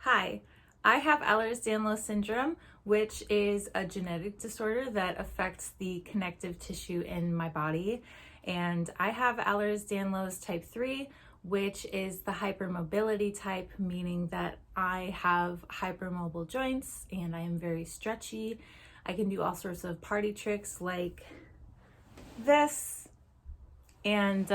Hi, I have Ehlers Danlos syndrome, which is a genetic disorder that affects the connective tissue in my body. And I have Ehlers Danlos type 3, which is the hypermobility type, meaning that I have hypermobile joints and I am very stretchy. I can do all sorts of party tricks like this. And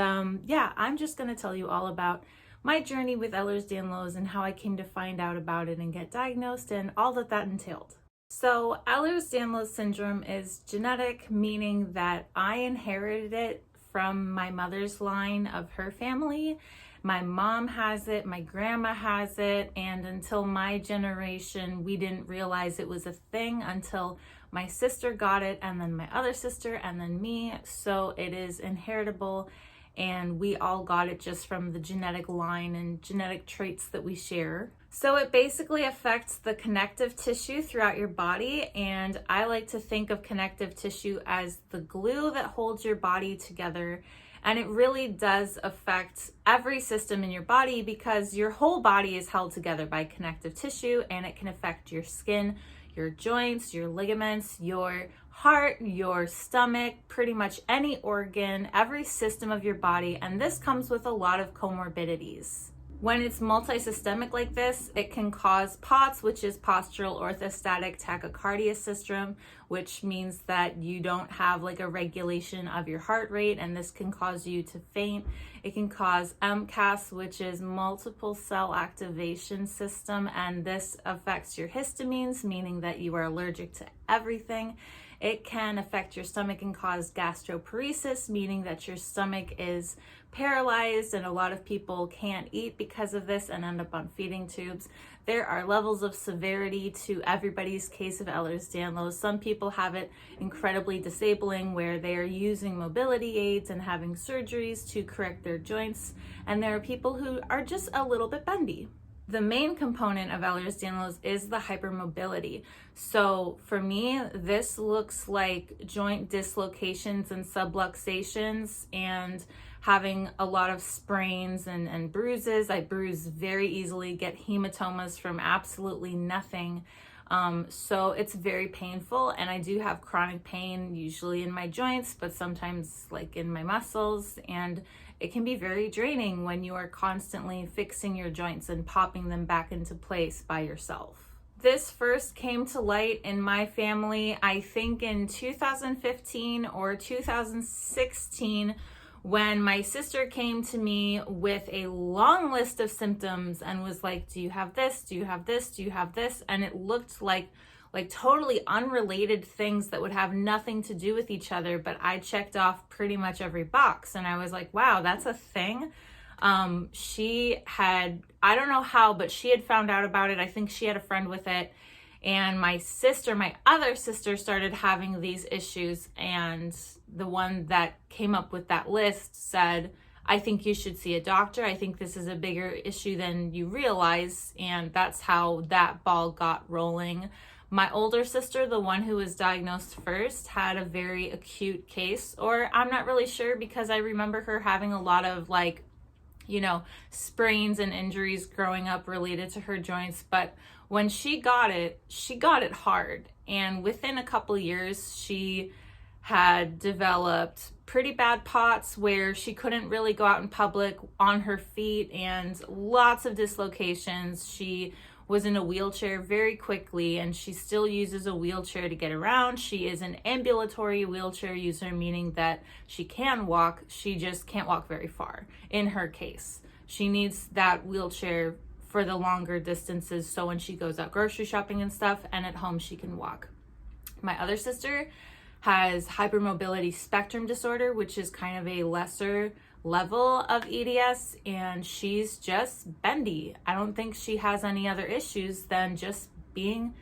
yeah, I'm just going to tell you all about my journey with Ehlers Danlos and how I came to find out about it and get diagnosed and all that entailed. So Ehlers Danlos syndrome is genetic, meaning that I inherited it from my mother's line of her family. My mom has it, my grandma has it, and until my generation, we didn't realize it was a thing until my sister got it, and then my other sister, and then me. So it is inheritable, and we all got it just from the genetic line and genetic traits that we share. So it basically affects the connective tissue throughout your body, and I like to think of connective tissue as the glue that holds your body together. And it really does affect every system in your body because your whole body is held together by connective tissue, and it can affect your skin, your joints, your ligaments, your heart, your stomach, pretty much any organ, every system of your body. And this comes with a lot of comorbidities. When it's multisystemic like this, it can cause POTS, which is postural orthostatic tachycardia syndrome, which means that you don't have like a regulation of your heart rate, and this can cause you to faint. It can cause MCAS, which is multiple cell activation system, and this affects your histamines, meaning that you are allergic to everything. It can affect your stomach and cause gastroparesis, meaning that your stomach is paralyzed, and a lot of people can't eat because of this and end up on feeding tubes. There are levels of severity to everybody's case of Ehlers-Danlos. Some people have it incredibly disabling where they are using mobility aids and having surgeries to correct their joints, and there are people who are just a little bit bendy. The main component of Ehlers-Danlos is the hypermobility. So for me, this looks like joint dislocations and subluxations and having a lot of sprains and bruises. I bruise very easily, get hematomas from absolutely nothing. So it's very painful, and I do have chronic pain, usually in my joints, but sometimes like in my muscles, and it can be very draining when you are constantly fixing your joints and popping them back into place by yourself. This first came to light in my family, I think in 2015 or 2016, when my sister came to me with a long list of symptoms and was like, do you have this? Do you have this? Do you have this? And it looked like totally unrelated things that would have nothing to do with each other, but I checked off pretty much every box. And I was like, wow, that's a thing. She had, I don't know how, but she had found out about it. I think she had a friend with it. And my other sister started having these issues, and the one that came up with that list said, I think you should see a doctor. I think this is a bigger issue than you realize. And that's how that ball got rolling. My older sister, the one who was diagnosed first, had a very acute case, or I'm not really sure because I remember her having a lot of sprains and injuries growing up related to her joints. But when she got it hard. And within a couple years, she had developed pretty bad POTS where she couldn't really go out in public on her feet and lots of dislocations. She was in a wheelchair very quickly, and she still uses a wheelchair to get around. She is an ambulatory wheelchair user, meaning that she can walk, she just can't walk very far. In her case, she needs that wheelchair for the longer distances, so when she goes out grocery shopping and stuff, and at home she can walk. My other sister has hypermobility spectrum disorder, which is kind of a lesser level of EDS, and she's just bendy. I don't think she has any other issues than just being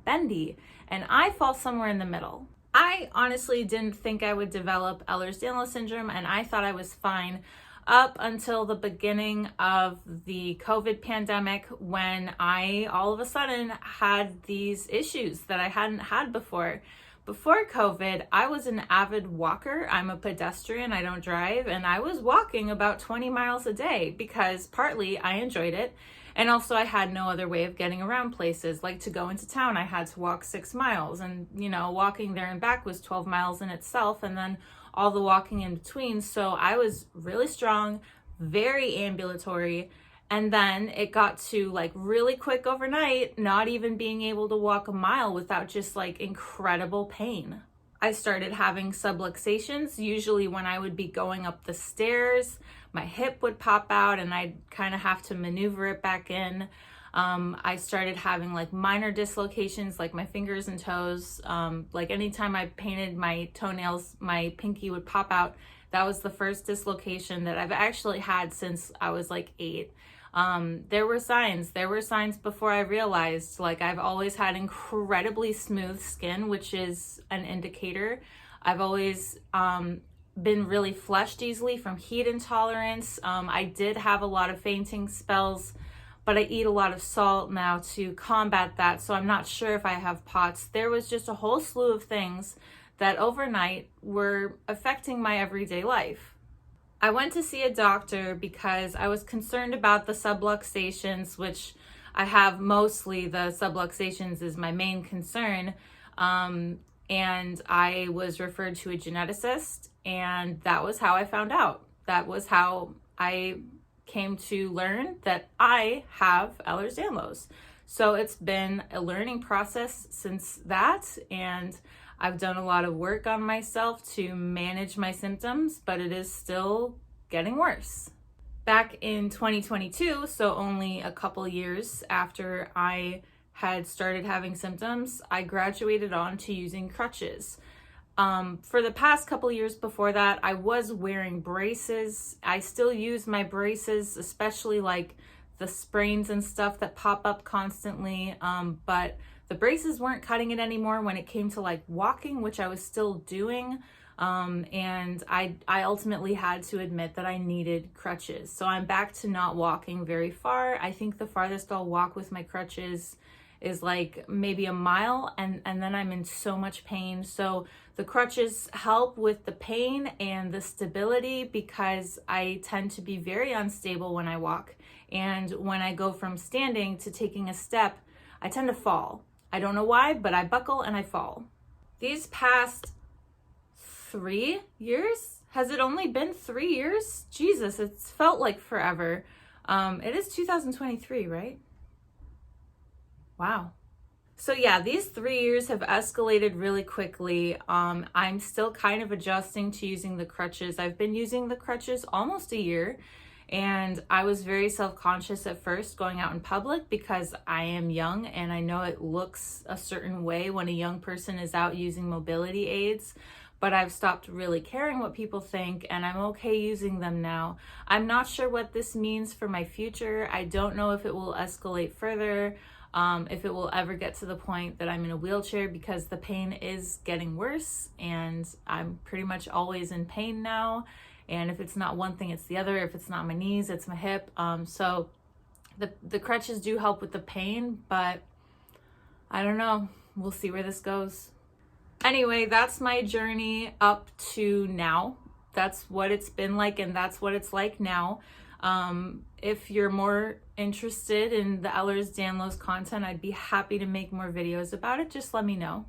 bendy, and I fall somewhere in the middle. I honestly didn't think I would develop Ehlers-Danlos syndrome, and I thought I was fine up until the beginning of the COVID pandemic, when I all of a sudden had these issues that I hadn't had before. Before COVID, I was an avid walker. I'm a pedestrian, I don't drive, and I was walking about 20 miles a day because partly I enjoyed it, And also I had no other way of getting around places. Like to go into town, I had to walk 6 miles, and walking there and back was 12 miles in itself, and then all the walking in between. So I was really strong, very ambulatory. And then it got to like really quick overnight, not even being able to walk a mile without just like incredible pain. I started having subluxations. Usually when I would be going up the stairs, my hip would pop out and I'd kind of have to maneuver it back in. I started having like minor dislocations, like my fingers and toes. Like anytime I painted my toenails, my pinky would pop out. That was the first dislocation that I've actually had since I was like 8. There were signs before I realized. Like, I've always had incredibly smooth skin, which is an indicator. I've always been really flushed easily from heat intolerance. I did have a lot of fainting spells, but I eat a lot of salt now to combat that, so I'm not sure if I have POTS. There was just a whole slew of things that overnight were affecting my everyday life. I went to see a doctor because I was concerned about the subluxations, which I have mostly. The subluxations is my main concern. And I was referred to a geneticist, and that was how I found out. That was how I came to learn that I have Ehlers Danlos. So it's been a learning process since that, and I've done a lot of work on myself to manage my symptoms, but it is still getting worse. Back in 2022, so only a couple years after I had started having symptoms, I graduated on to using crutches. For the past couple years before that, I was wearing braces. I still use my braces, especially like the sprains and stuff that pop up constantly, but the braces weren't cutting it anymore when it came to like walking, which I was still doing. And I ultimately had to admit that I needed crutches. So I'm back to not walking very far. I think the farthest I'll walk with my crutches is like maybe a mile, and then I'm in so much pain. So the crutches help with the pain and the stability, because I tend to be very unstable when I walk. And when I go from standing to taking a step, I tend to fall. I don't know why, but I buckle and I fall. These past 3 years? Has it only been 3 years? Jesus, it's felt like forever. It is 2023, right? Wow. So yeah, these 3 years have escalated really quickly. I'm still kind of adjusting to using the crutches. I've been using the crutches almost a year, and I was very self-conscious at first going out in public because I am young and I know it looks a certain way when a young person is out using mobility aids. But I've stopped really caring what people think, and I'm okay using them now. I'm not sure what this means for my future. I don't know if it will escalate further, if it will ever get to the point that I'm in a wheelchair, because the pain is getting worse, and I'm pretty much always in pain now. And if it's not one thing, it's the other. If it's not my knees, it's my hip. So the crutches do help with the pain, but I don't know. We'll see where this goes. Anyway, that's my journey up to now. That's what it's been like, and that's what it's like now. If you're more interested in the Ehlers Danlos content, I'd be happy to make more videos about it. Just let me know.